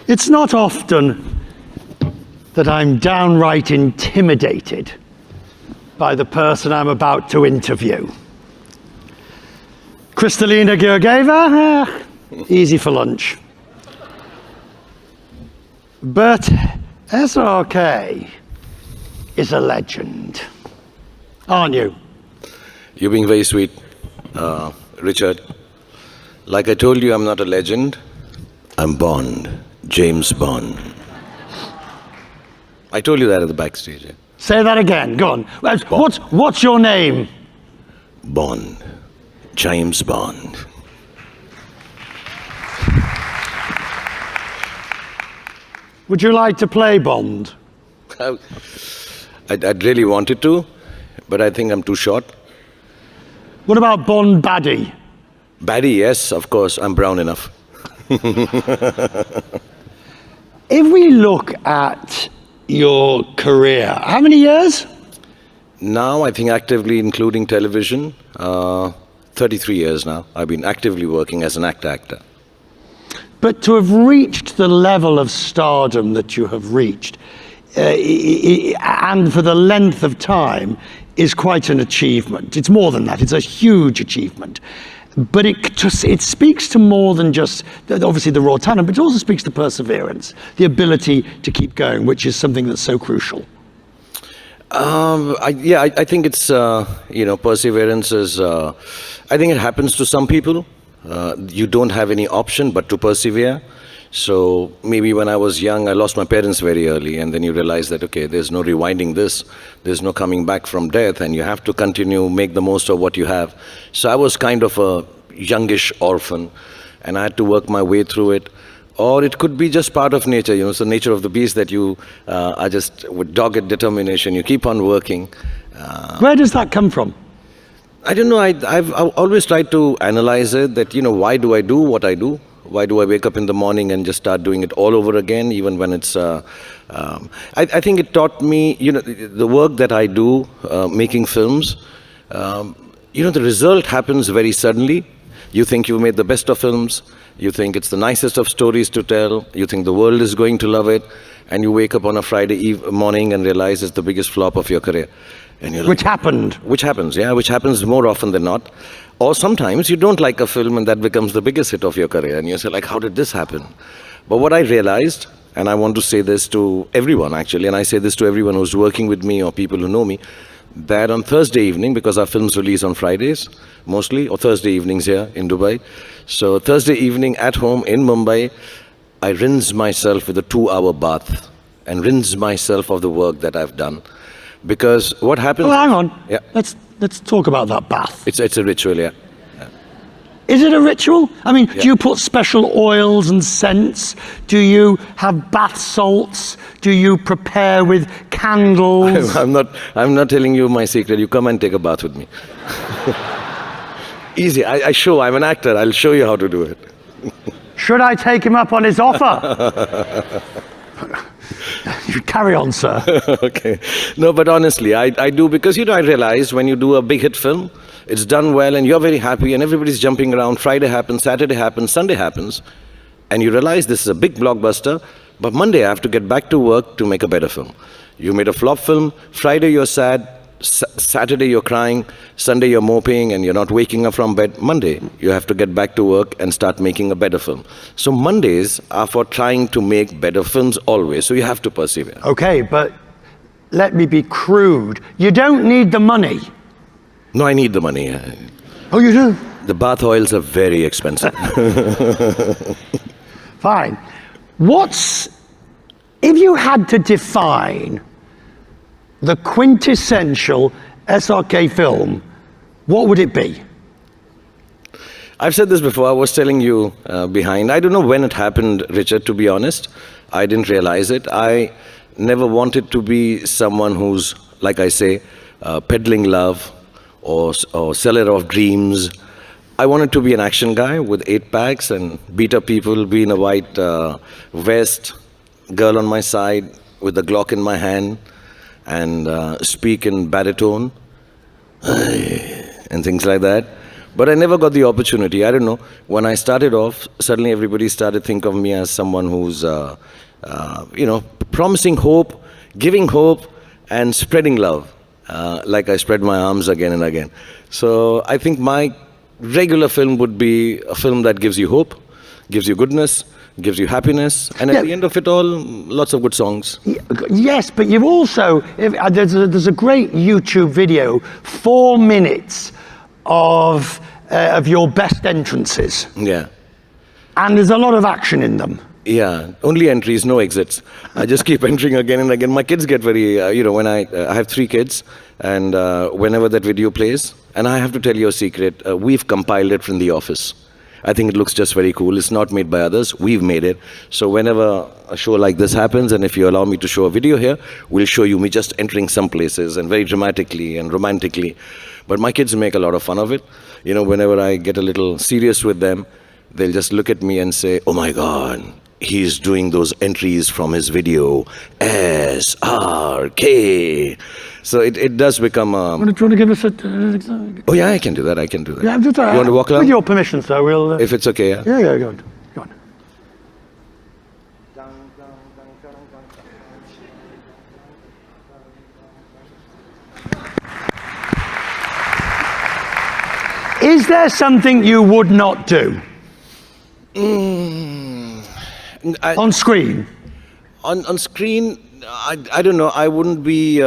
It's not often that I'm downright intimidated by the person I'm about to interview. Kristalina Georgieva, easy for lunch. But SRK is a legend, aren't you? You're being very sweet, Richard. Like I told you, I'm not a legend. I'm Bond, James Bond. I told you that at the backstage. Yeah? Say that again, go on. What's your name? Bond, James Bond. Would you like to play Bond? I'd really wanted to, but I think I'm too short. What about Bond Baddie? Baddie, yes, of course. I'm brown enough. If we look at your career, how many years? Now, I think actively, including television, 33 years now. I've been actively working as an actor. But to have reached the level of stardom that you have reached, and for the length of time, is quite an achievement. It's more than that, it's a huge achievement. But it speaks to more than just, obviously, the raw talent, but it also speaks to perseverance, the ability to keep going, which is something that's so crucial. I think it's, perseverance is, I think it happens to some people. You don't have any option but to persevere. So maybe when I was young, I lost my parents very early, and then you realize that, okay, there's no rewinding this, there's no coming back from death, and you have to continue, make the most of what you have. So I was kind of a youngish orphan, and I had to work my way through it. Or it could be just part of nature, it's the nature of the beast that you are just with dogged determination, you keep on working. Where does that come from? I don't know, I've always tried to analyze it, that, why do I do what I do? Why do I wake up in the morning and just start doing it all over again, even when it's... I think it taught me, the work that I do, making films, the result happens very suddenly. You think you've made the best of films, you think it's the nicest of stories to tell, you think the world is going to love it, and you wake up on a Friday morning and realize it's the biggest flop of your career. And you're which happened? Which happens more often than not. Or sometimes you don't like a film and that becomes the biggest hit of your career, and you say, like, how did this happen? But what I realized, and I want to say this to everyone actually, and I say this to everyone who's working with me or people who know me, that on Thursday evening, because our films release on Fridays mostly, or Thursday evenings here in Dubai, so Thursday evening at home in Mumbai, I rinse myself with a 2-hour bath and rinse myself of the work that I've done. Because what happens... Well, hang on. Yeah. Let's talk about that bath. It's a ritual, yeah. Is it a ritual? I mean, do you put special oils and scents? Do you have bath salts? Do you prepare with candles? I'm not telling you my secret. You come and take a bath with me. Easy. I'm an actor. I'll show you how to do it. Should I take him up on his offer? You carry on, sir. Okay. No, but honestly, I do, because, I realize when you do a big hit film, it's done well and you're very happy and everybody's jumping around. Friday happens, Saturday happens, Sunday happens, and you realize this is a big blockbuster, but Monday I have to get back to work to make a better film. You made a flop film, Friday you're sad, Saturday you're crying, Sunday you're moping and you're not waking up from bed. Monday you have to get back to work and start making a better film. So Mondays are for trying to make better films always, so you have to persevere. Okay, but let me be crude. You don't need the money. No, I need the money. Oh, you do? The bath oils are very expensive. Fine. If you had to define the quintessential SRK film, what would it be? I've said this before. I was telling you behind. I don't know when it happened, Richard, to be honest. I didn't realize it. I never wanted to be someone who's, like I say, peddling love or seller of dreams. I wanted to be an action guy with 8 packs and beat up people, be in a white vest, girl on my side with a Glock in my hand, and speak in baritone and things like that. But I never got the opportunity. I don't know. When I started off, suddenly everybody started think of me as someone who's, promising hope, giving hope, and spreading love. Like I spread my arms again and again. So I think my regular film would be a film that gives you hope, gives you goodness, gives you happiness, and at the end of it all, lots of good songs. Yes, but you've also, there's a great YouTube video, 4 minutes of your best entrances. Yeah. And there's a lot of action in them. Yeah, only entries, no exits. I just keep entering again and again. My kids get very, when I have 3 kids, and whenever that video plays, and I have to tell you a secret, we've compiled it from the office. I think it looks just very cool. It's not made by others. We've made it. So whenever a show like this happens, and if you allow me to show a video here, we'll show you me just entering some places and very dramatically and romantically. But my kids make a lot of fun of it. Whenever I get a little serious with them, they'll just look at me and say, "Oh my God, he's doing those entries from his video, SRK." So it does become. Do you want to give us an example? Oh yeah, I can do that. Yeah, I'm just, you want to walk along? With your permission, sir, we'll. If it's okay, yeah. Yeah, go on. Go on. Is there something you would not do? On screen? On screen, I don't know. I wouldn't be...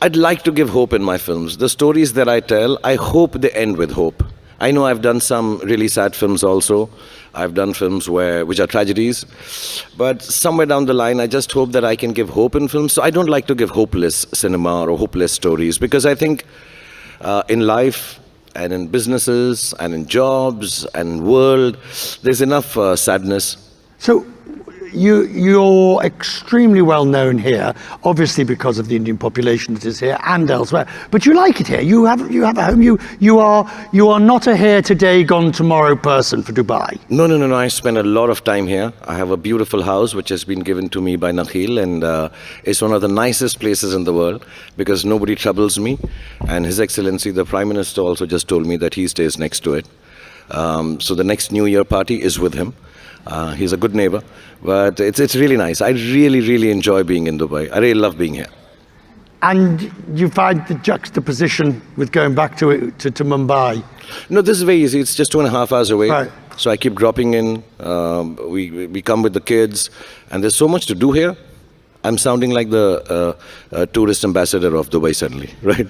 I'd like to give hope in my films. The stories that I tell, I hope they end with hope. I know I've done some really sad films also. I've done films which are tragedies. But somewhere down the line, I just hope that I can give hope in films. So I don't like to give hopeless cinema or hopeless stories, because I think in life and in businesses and in jobs and world, there's enough sadness. So you're extremely well known here, obviously because of the Indian population that is here and elsewhere. But you like it here. You have a home. You are not a here today, gone tomorrow person for Dubai. No. I spend a lot of time here. I have a beautiful house which has been given to me by Nakhil, and it's one of the nicest places in the world because nobody troubles me. And His Excellency the Prime Minister also just told me that he stays next to it. So the next New Year party is with him. He's a good neighbor, but it's really nice. I really enjoy being in Dubai. I really love being here. And you find the juxtaposition with going back to Mumbai? No, this is very easy. It's just 2.5 hours away. Right. So I keep dropping in. We come with the kids, and there's so much to do here. I'm sounding like the tourist ambassador of Dubai suddenly, right?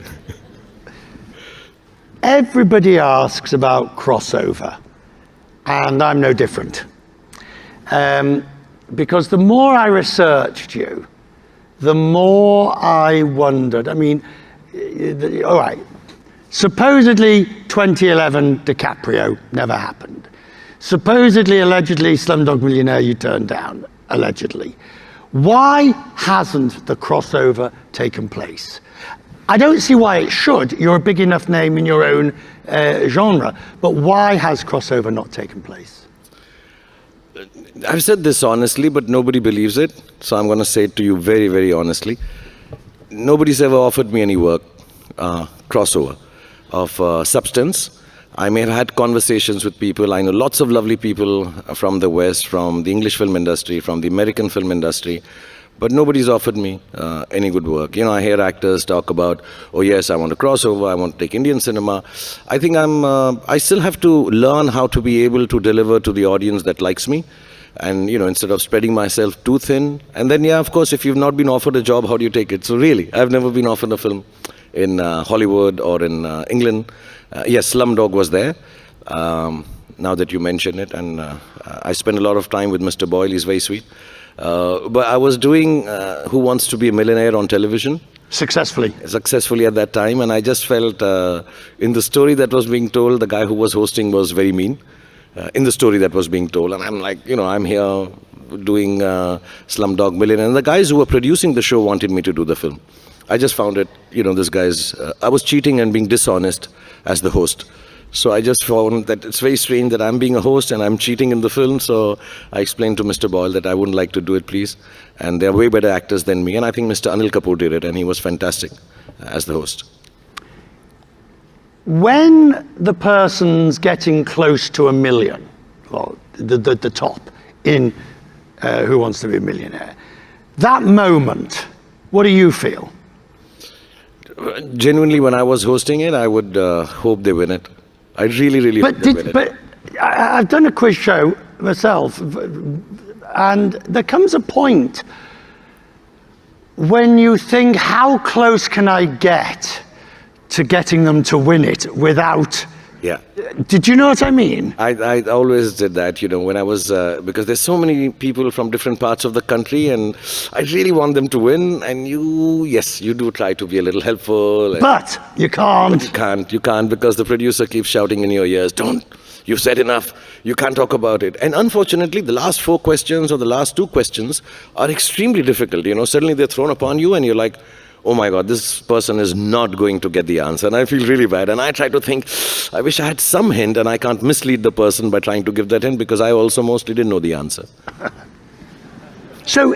Everybody asks about crossover, and I'm no different. Because the more I researched you, the more I wondered. I mean, all right, supposedly 2011 DiCaprio never happened. Supposedly, allegedly, Slumdog Millionaire you turned down, allegedly. Why hasn't the crossover taken place? I don't see why it should. You're a big enough name in your own genre, but why has crossover not taken place? I've said this honestly, but nobody believes it. So I'm going to say it to you very, very honestly. Nobody's ever offered me any work, crossover, of substance. I may have had conversations with people. I know lots of lovely people from the West, from the English film industry, from the American film industry. But nobody's offered me any good work. I hear actors talk about, oh yes, I want to crossover, I want to take Indian cinema. I think I still have to learn how to be able to deliver to the audience that likes me. And, instead of spreading myself too thin. And then, yeah, of course, if you've not been offered a job, how do you take it? So really, I've never been offered a film in Hollywood or in England. Yes, Slumdog was there, now that you mention it. And I spent a lot of time with Mr. Boyle, he's very sweet. But I was doing Who Wants to Be a Millionaire on television. Successfully at that time. And I just felt in the story that was being told, the guy who was hosting was very mean. In the story that was being told. And I'm like, I'm here doing Slumdog Millionaire. And the guys who were producing the show wanted me to do the film. I just found it, this guy's... I was cheating and being dishonest as the host. So I just found that it's very strange that I'm being a host and I'm cheating in the film. So I explained to Mr. Boyle that I wouldn't like to do it, please. And they're way better actors than me. And I think Mr. Anil Kapoor did it, and he was fantastic as the host. when the person's getting close to 1 million, or the top in Who Wants to Be a Millionaire, that moment, what do you feel? Genuinely, when I was hosting it, I would hope they win it. I really, really hope they win it. But I've done a quiz show myself, and there comes a point when you think, how close can I get to getting them to win it without... Yeah. Did you know what I mean? I always did that, when I was, because there's so many people from different parts of the country, and I really want them to win, and you do try to be a little helpful. But you can't. But you can't, because the producer keeps shouting in your ears, don't, you've said enough, you can't talk about it. And unfortunately, the last 4 questions or the last 2 questions are extremely difficult, Suddenly they're thrown upon you, and you're like, oh my God, this person is not going to get the answer. And I feel really bad. And I try to think, I wish I had some hint, and I can't mislead the person by trying to give that hint, because I also mostly didn't know the answer. So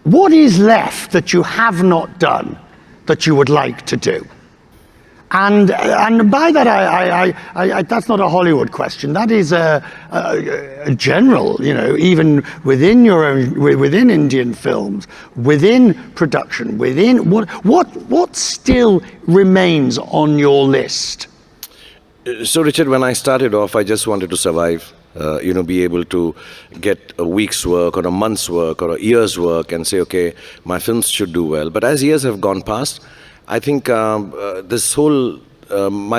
what is left that you have not done that you would like to do? And by that, I that's not a Hollywood question. That is a general, even within within Indian films, within production, within what still remains on your list? So, Richard, when I started off, I just wanted to survive. Be able to get a week's work or a month's work or a year's work and say, okay, my films should do well. But as years have gone past, I think my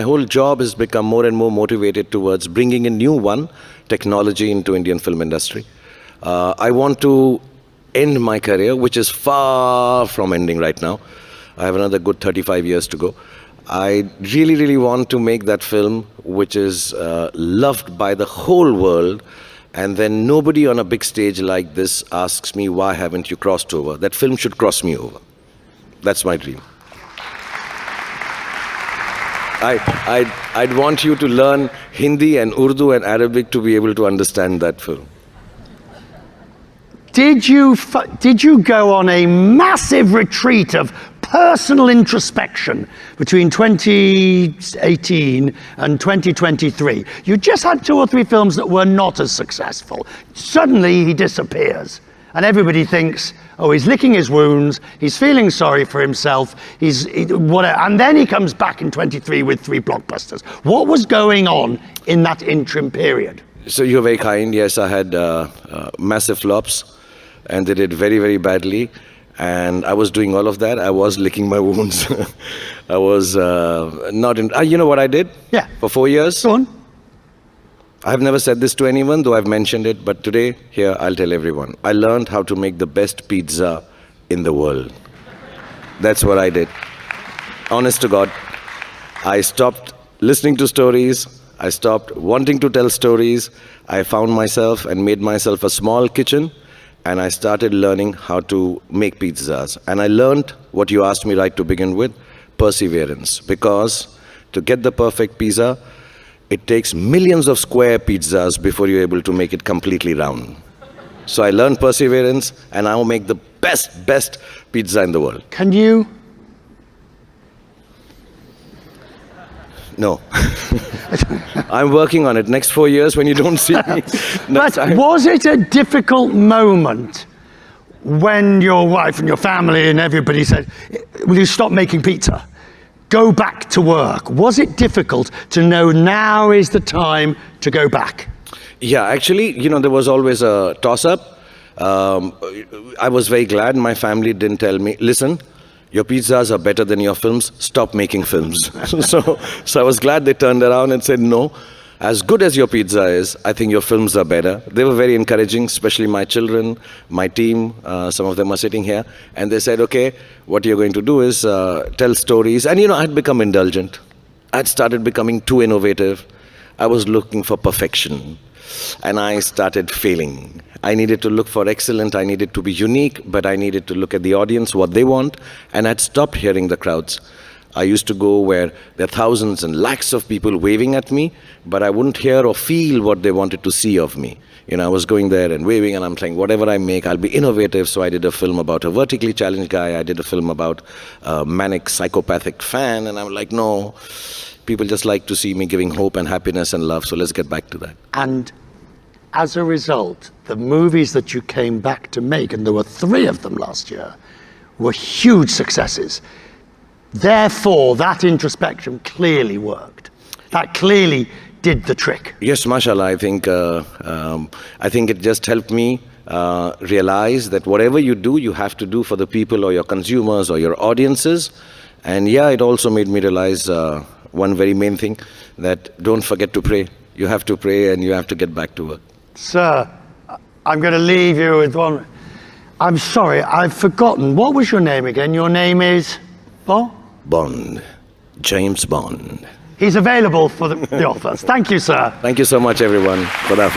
whole job has become more and more motivated towards bringing a new technology into Indian film industry. I want to end my career, which is far from ending right now. I have another good 35 years to go. I really, really want to make that film which is loved by the whole world, and then nobody on a big stage like this asks me, why haven't you crossed over? That film should cross me over. That's my dream. I'd want you to learn Hindi and Urdu and Arabic to be able to understand that film. Did you go on a massive retreat of personal introspection between 2018 and 2023? You just had 2 or 3 films that were not as successful. Suddenly he disappears, and everybody thinks, oh, he's licking his wounds, he's feeling sorry for himself, whatever. And then he comes back in 23 with 3 blockbusters. What was going on in that interim period? So you're very kind. Yes, I had massive flops, and they did very, very badly. And I was doing all of that. I was licking my wounds. I was not in... you know what I did? Yeah. For 4 years? Go on. I've never said this to anyone, though I've mentioned it, but today, here, I'll tell everyone. I learned how to make the best pizza in the world. That's what I did. Honest to God. I stopped listening to stories. I stopped wanting to tell stories. I found myself and made myself a small kitchen, and I started learning how to make pizzas. And I learned what you asked me right to begin with, perseverance. Because to get the perfect pizza, it takes millions of square pizzas before you're able to make it completely round. So I learned perseverance, and I'll make the best pizza in the world. Can you? No. I'm working on it. Next 4 years, when you don't see me. But was it a difficult moment when your wife and your family and everybody said, will you stop making pizza? Go back to work. Was it difficult to know now is the time to go back? Yeah, actually, there was always a toss-up. I was very glad my family didn't tell me, listen, your pizzas are better than your films, stop making films. So I was glad they turned around and said, no, as good as your pizza is, I think your films are better. They were very encouraging, especially my children, my team. Some of them are sitting here. And they said, okay, what you're going to do is tell stories. And, I'd become indulgent. I'd started becoming too innovative. I was looking for perfection. And I started failing. I needed to look for excellent. I needed to be unique. But I needed to look at the audience, what they want. And I'd stopped hearing the crowds. I used to go where there are thousands and lakhs of people waving at me, but I wouldn't hear or feel what they wanted to see of me. You know, I was going there and waving, and I'm saying, whatever I make, I'll be innovative. So I did a film about a vertically challenged guy. I did a film about a manic, psychopathic fan. And I'm like, no, people just like to see me giving hope and happiness and love. So let's get back to that. And as a result, the movies that you came back to make, and there were 3 of them last year, were huge successes. Therefore, that introspection clearly worked. That clearly did the trick. Yes, mashallah. I think it just helped me realize that whatever you do, you have to do for the people or your consumers or your audiences. And yeah, it also made me realize one very main thing, that don't forget to pray. You have to pray and you have to get back to work. Sir, I'm going to leave you with one. I'm sorry, I've forgotten. What was your name again? Your name is? Bond. James Bond. He's available for the offers. Thank you, sir. Thank you so much, everyone. Khudafis.